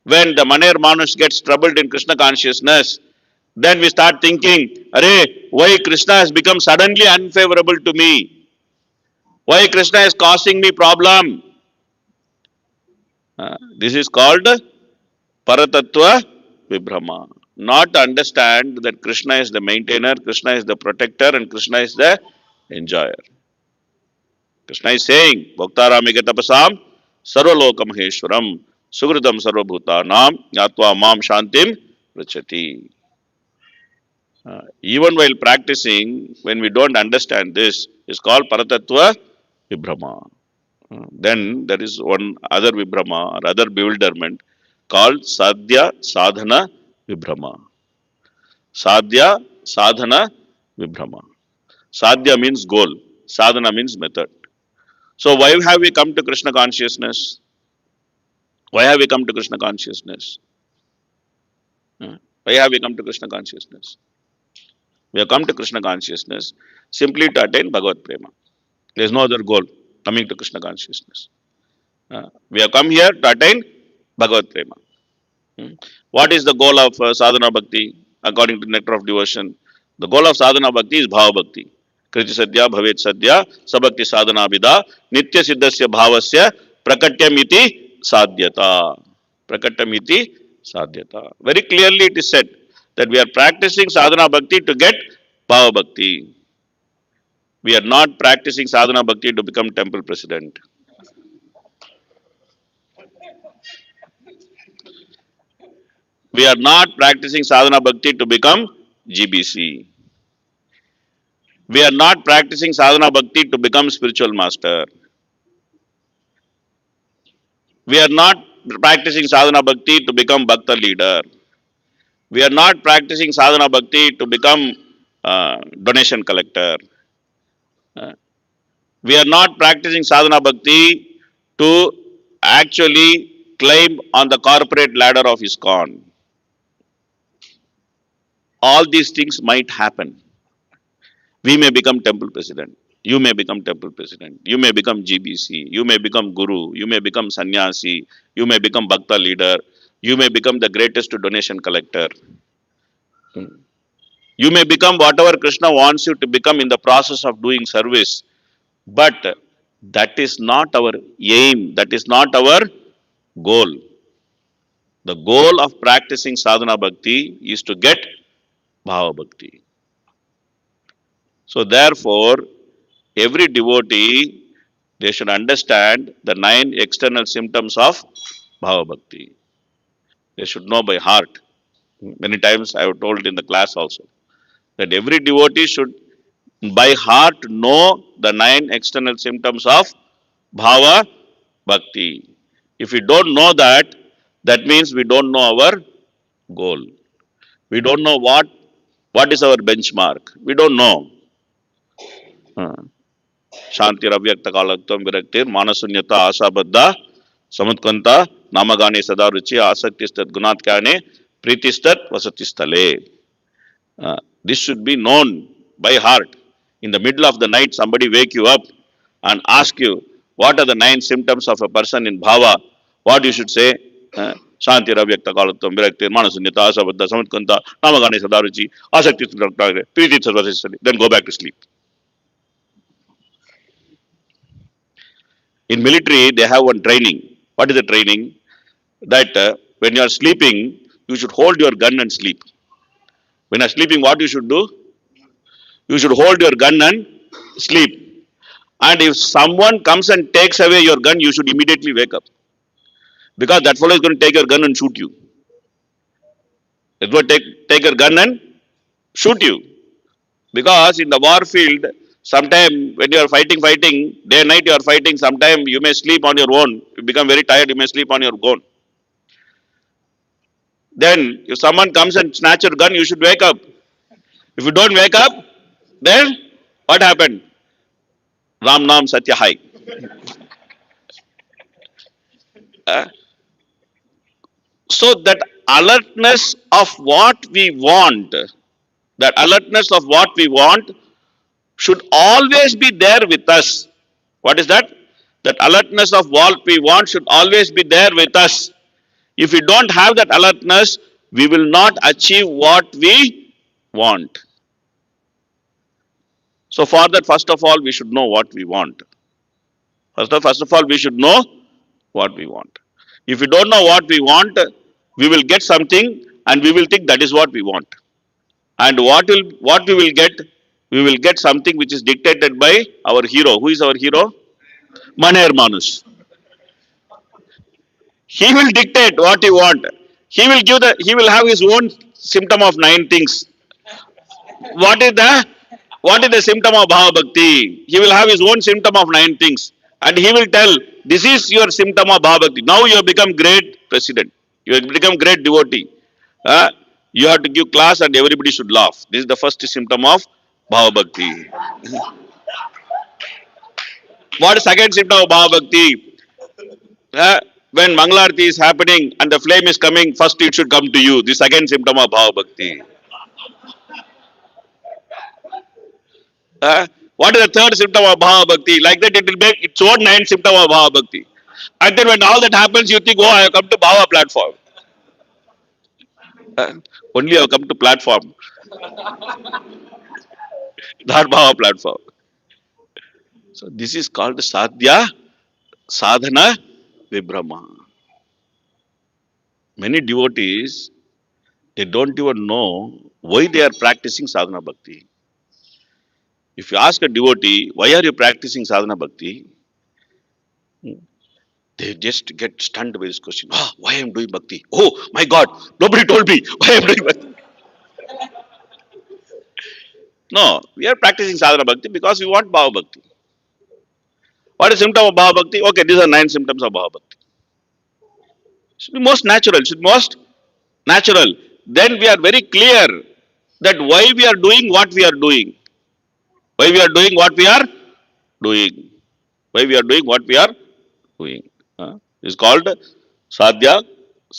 [SPEAKER 1] when the Maner Manush gets troubled in Krishna consciousness, then we start thinking, Arey, why Krishna has become suddenly unfavorable to me? Why Krishna is causing me problem? This is called Paratattva Vibhrama. Not to understand that Krishna is the maintainer, Krishna is the protector, and Krishna is the enjoyer. Krishna is saying, Bhaktarami Tapasam Sarvaloka Maheshwaram Sugritam Sarvabhutanam Yatva Mam Shantim Vrachati. Even while practicing, when we don't understand this, is called Paratattva Vibhrama. Then there is one other Vibhrama or other bewilderment called Sadhya Sadhana Vibhrama. Sadhya Sadhana Vibhrama. Sadhya means goal, Sadhana means method. So why have we come to Krishna consciousness? Why have we come to Krishna consciousness? Why have we come to Krishna consciousness? We have come to Krishna consciousness simply to attain Bhagavad Prema. There is no other goal coming to Krishna consciousness. We have come here to attain Bhagavad Prema. What is the goal of sadhana bhakti according to nectar of devotion? The goal of sadhana bhakti is bhava bhakti. Kriti sadhya bhavet sadhya sabhakti sadhana vida nitya siddhasya bhavasya prakatyamiti sadhyata. Prakatyamiti sadhyata. Very clearly it is said that we are practicing sadhana bhakti to get bhava bhakti. We are not practicing sadhana bhakti to become temple president. We are not practicing sadhana bhakti to become GBC. We are not practicing sadhana bhakti to become spiritual master. We are not practicing sadhana bhakti to become bhakta leader. We are not practicing sadhana bhakti to become donation collector. We are not practicing sadhana bhakti to actually climb on the corporate ladder of ISKCON. All these things might happen. We may become temple president. You may become temple president. You may become GBC. You may become guru. You may become sannyasi. You may become bhakta leader. You may become the greatest donation collector. You may become whatever Krishna wants you to become in the process of doing service. But that is not our aim. That is not our goal. The goal of practicing sadhana bhakti is to get bhava bhakti. So therefore, every devotee, they should understand the 9 external symptoms of bhava bhakti. They should know by heart. Many times I have told in the class also that every devotee should by heart know the 9 external symptoms of bhava bhakti. If we don't know that, that means we don't know our goal. We don't know what is our benchmark. We don't know. Shanti Ravyakta Kalaktam Viraktir Manasunyata Asabadda Samutkanta Namagane Sadaruchi Asaktistat Gunatkane Pritistat Vasatistale. This should be known by heart. In the middle of the night, somebody wake you up and ask you, what are the 9 symptoms of a person in bhava? What you should say? Shanti Ravyakta Kalaktam Viraktir Manasunyata Asabadda Samutkanta Namagane Sadaruchi Asaktistat Gunatkane Pritistat Vasatistale. Then go back to sleep. In military, they have one training. What is the training? That when you are sleeping, you should hold your gun and sleep. When you are sleeping, what you should do? You should hold your gun and sleep. And if someone comes and takes away your gun, you should immediately wake up. Because that fellow is going to take your gun and shoot you. He's going to take your gun and shoot you. Because in the war field, sometime when you are fighting, day and night you are fighting, sometime you may sleep on your own. You become very tired, you may sleep on your own. Then if someone comes and snatch your gun, you should wake up. If you don't wake up, then what happened? Ram Nam Satya Hai. So that alertness of what we want, that alertness of what we want should always be there with us. What is that? That alertness of what we want should always be there with us. If we don't have that alertness, we will not achieve what we want. So for that, first of all, we should know what we want. First of all, we should know what we want. If we don't know what we want, we will get something and we will think that is what we want. And what we will get? We will get something which is dictated by our hero. Who is our hero? Maner Manus. He will dictate what you want. He will have his own symptom of 9 things. What is the symptom of Bhava Bhakti? He will have his own symptom of 9 things. And he will tell, this is your symptom of Bhava Bhakti. Now you have become great president. You have become great devotee. You have to give class and everybody should laugh. This is the first symptom of Bhava Bhakti. What is the second symptom of Bhava Bhakti? When Mangalarti is happening and the flame is coming, first it should come to you. The second symptom of Bhava Bhakti. What is the third symptom of Bhava Bhakti? Like that, it will make its own 9 symptom of Bhava Bhakti. And then when all that happens, you think, oh, I have come to Bhava platform. Only I have come to platform, not Bhava platform. So this is called Sadhya Sadhana Vibhrama. Many devotees, they don't even know why they are practicing sadhana bhakti. If you ask a devotee, why are you practicing sadhana bhakti? They just get stunned by this question. Oh, why I am doing bhakti? Oh my God, nobody told me why I am doing bhakti. No, we are practicing sadhana bhakti because we want bhava bhakti. What is symptom of bhava bhakti? Okay, these are 9 symptoms of bhava bhakti. It should be most natural. It should be most natural. Then we are very clear that why we are doing what we are doing. Why we are doing what we are doing. Why we are doing what we are doing. It's called Sadhya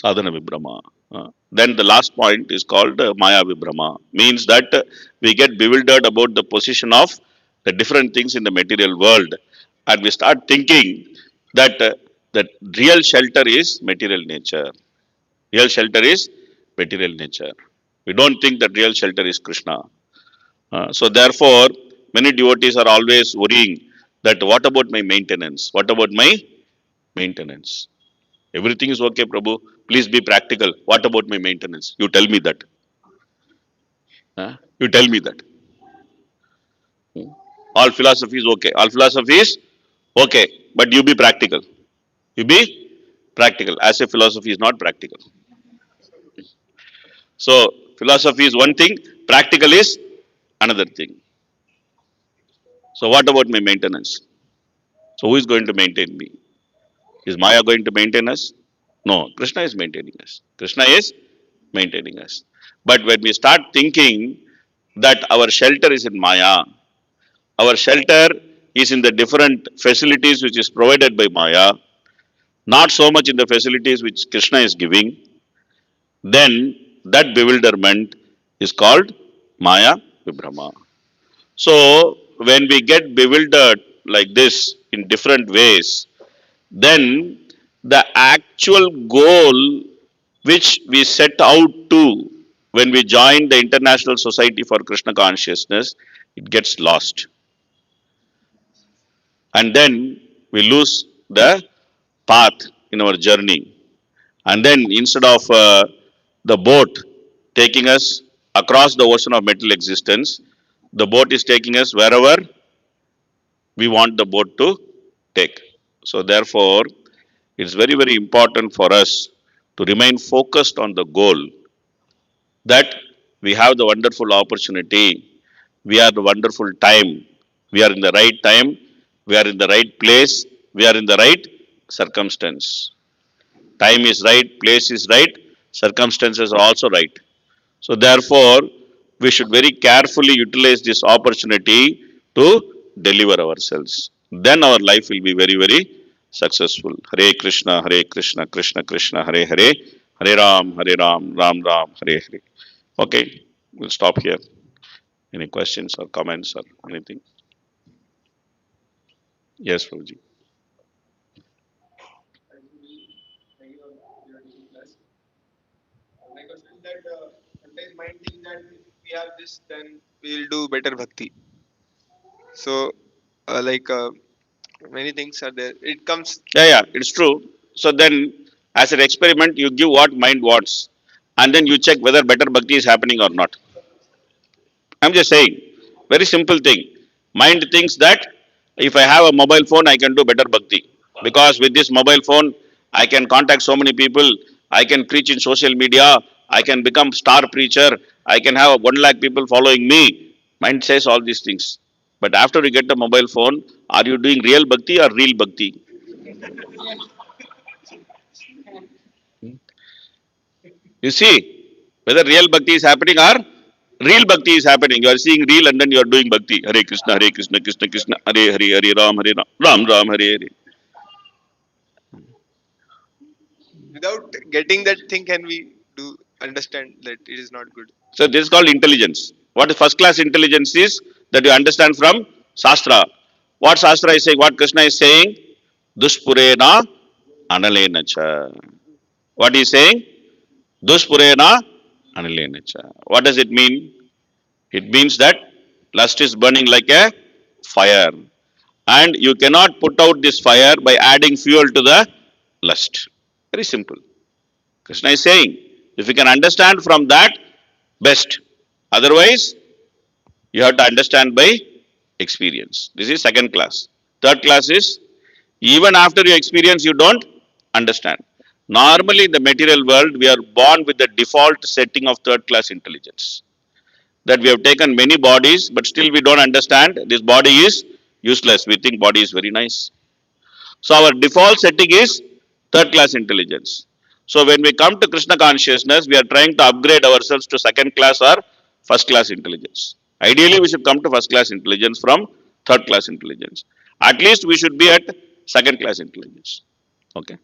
[SPEAKER 1] Sadhana Vibrama. Then the last point is called Maya Vibrama. Means that we get bewildered about the position of the different things in the material world. And we start thinking that that real shelter is material nature. Real shelter is material nature. We don't think that real shelter is Krishna. So therefore, many devotees are always worrying that what about my maintenance? What about my maintenance? Everything is okay, Prabhu. Please be practical. What about my maintenance? You tell me that. You tell me that. All philosophy is okay. All philosophy is okay. But you be practical. You be practical. As if philosophy is not practical. So philosophy is one thing. Practical is another thing. So what about my maintenance? So who is going to maintain me? Is Maya going to maintain us? No. Krishna is maintaining us. Krishna is maintaining us. But when we start thinking that our shelter is in Maya, our shelter is in the different facilities which is provided by Maya, not so much in the facilities which Krishna is giving, then that bewilderment is called Maya Vibhrama. So, when we get bewildered like this in different ways, then the actual goal which we set out to when we join the International Society for Krishna Consciousness, it gets lost. And then we lose the path in our journey. And then instead of the boat taking us across the ocean of material existence, the boat is taking us wherever we want the boat to take. So therefore, it's very, very important for us to remain focused on the goal that we have the wonderful opportunity, we are the wonderful time, we are in the right time, we are in the right place, we are in the right circumstance. Time is right, place is right, circumstances are also right. So therefore, we should very carefully utilize this opportunity to deliver ourselves. Then our life will be very, very successful. Hare Krishna, Hare Krishna, Krishna Krishna, Hare Hare, Hare Ram, Ram Ram, Hare Hare. Okay, we'll stop here. Any questions or comments or anything? Yes, Prabhuji.
[SPEAKER 2] We'll do better bhakti. So, like many things are there. It comes.
[SPEAKER 1] Yeah, it's true. So then, as an experiment, you give what mind wants, and then you check whether better bhakti is happening or not. I'm just saying, very simple thing. Mind thinks that if I have a mobile phone, I can do better bhakti. Because with this mobile phone, I can contact so many people, I can preach in social media, I can become star preacher, I can have 1 lakh people following me. Mind says all these things. But after you get the mobile phone, are you doing real bhakti or real bhakti? You see, whether real bhakti is happening or real bhakti is happening. You are seeing real and then you are doing bhakti. Hare Krishna, Krishna Krishna, Hare Hare, Hare Ram, Ram Ram, Hare Hare.
[SPEAKER 2] Without getting that thing, can we do understand that it is not good?
[SPEAKER 1] So this is called intelligence. What is first class intelligence is that you understand from Shastra. What Shastra is saying, what Krishna is saying, Duspurena Analena cha. What he is saying? Duspurena Analena cha. What does it mean? It means that lust is burning like a fire. And you cannot put out this fire by adding fuel to the lust. Very simple. Krishna is saying, if you can understand from that, best. Otherwise, you have to understand by experience. This is second class. Third class is, even after you experience, you don't understand. Normally, in the material world, we are born with the default setting of third class intelligence. That we have taken many bodies, but still we don't understand this body is useless. We think body is very nice. So our default setting is third class intelligence. So when we come to Krishna consciousness, we are trying to upgrade ourselves to second class or first class intelligence. Ideally, we should come to first class intelligence from third class intelligence. At least we should be at second class intelligence. Okay.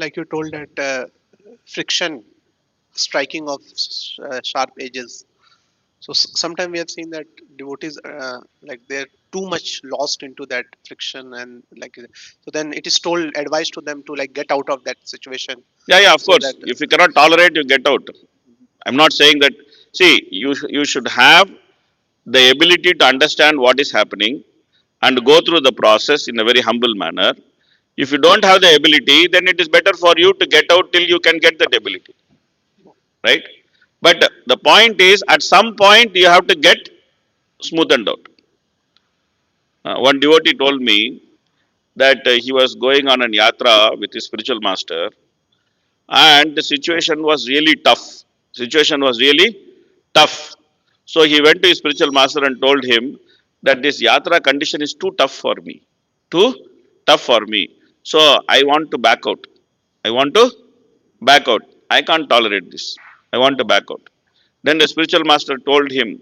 [SPEAKER 3] like you told that friction, striking of sharp edges. So sometimes we have seen that devotees like they're too much lost into that friction, and like so then it is told advice to them to like get out of that situation,
[SPEAKER 1] Yeah, yeah, of
[SPEAKER 3] so
[SPEAKER 1] course.
[SPEAKER 3] that
[SPEAKER 1] If you cannot tolerate, you get out. I'm not saying that. See, you should have the ability to understand what is happening and go through the process in a very humble manner. If you don't have the ability, then it is better for you to get out till you can get that ability, right? But the point is, at some point, you have to get smoothened out. One devotee told me that he was going on an yatra with his spiritual master, and the situation was really tough. Situation was really tough. So he went to his spiritual master and told him that this yatra condition is too tough for me. Too tough for me. So I want to back out. I want to back out. I can't tolerate this. I want to back out. Then the spiritual master told him,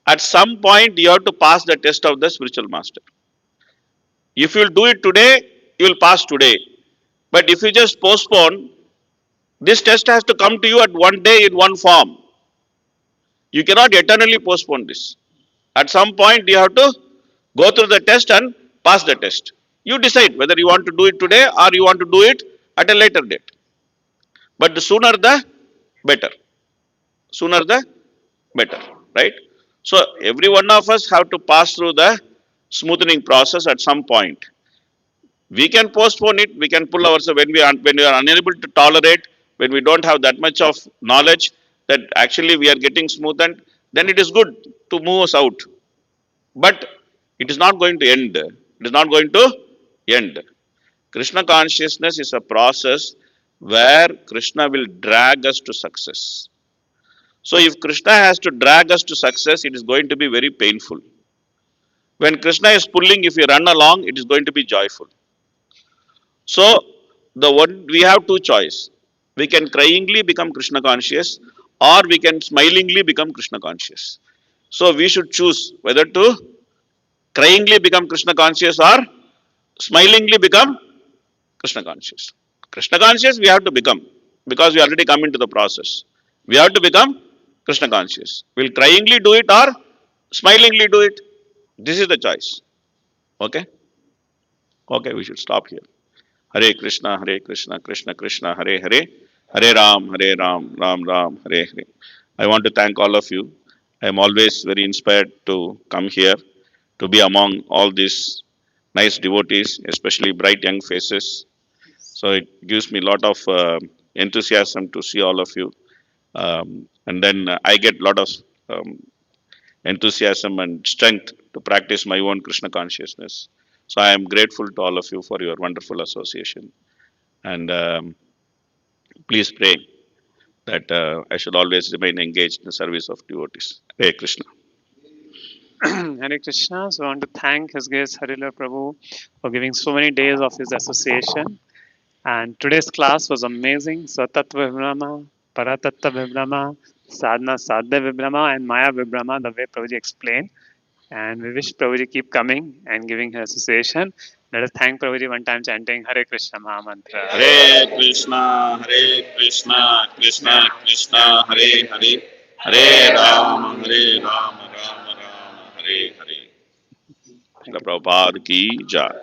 [SPEAKER 1] at some point you have to pass the test of the spiritual master. If you will do it today, you will pass today. But if you just postpone, this test has to come to you at one day in one form. You cannot eternally postpone this. At some point, you have to go through the test and pass the test. You decide whether you want to do it today or you want to do it at a later date. But the sooner the better. Sooner the better, right? So every one of us have to pass through the smoothening process at some point. We can postpone it. We can pull ourselves when we are unable to tolerate, when we don't have that much of knowledge that actually we are getting smoothened. Then it is good to move us out. But it is not going to end. It is not going to end. Krishna consciousness is a process where Krishna will drag us to success. So if Krishna has to drag us to success, it is going to be very painful. When Krishna is pulling, if we run along, it is going to be joyful. So the one we have two choice. We can cryingly become Krishna conscious, or we can smilingly become Krishna conscious. So we should choose whether to cryingly become Krishna conscious or smilingly become Krishna conscious. Krishna conscious we have to become because we already come into the process. We have to become Krishna conscious. We'll cryingly do it or smilingly do it. This is the choice. Okay? Okay, we should stop here. Hare Krishna, Krishna Krishna, Hare Hare, Hare Ram, Ram Ram, Hare Hare. I want to thank all of you. I am always very inspired to come here, to be among all these nice devotees, especially bright young faces. So it gives me a lot of enthusiasm to see all of you. And then I get a lot of um, enthusiasm and strength to practice my own Krishna consciousness. So I am grateful to all of you for your wonderful association. And please pray that I should always remain engaged in the service of devotees. Hare Krishna.
[SPEAKER 4] Hare Krishna. So I want to thank His Grace Harilila Prabhu for giving so many days of his association. And today's class was amazing. So Tattva Vibrama, Paratattva Vibrama, Sadhana Sadhya Vibrama, and Maya Vibrama, the way Prabhuji explained. And we wish Prabhuji keep coming and giving his association. Let us thank Prabhuji one time chanting Hare Krishna Maha Mantra.
[SPEAKER 1] Hare Krishna, Hare Krishna, Krishna Krishna, Hare Hare, Hare Ram, Hare Ram, Ram Ram, Hare Hare. Shrila Prabhupada ki jai.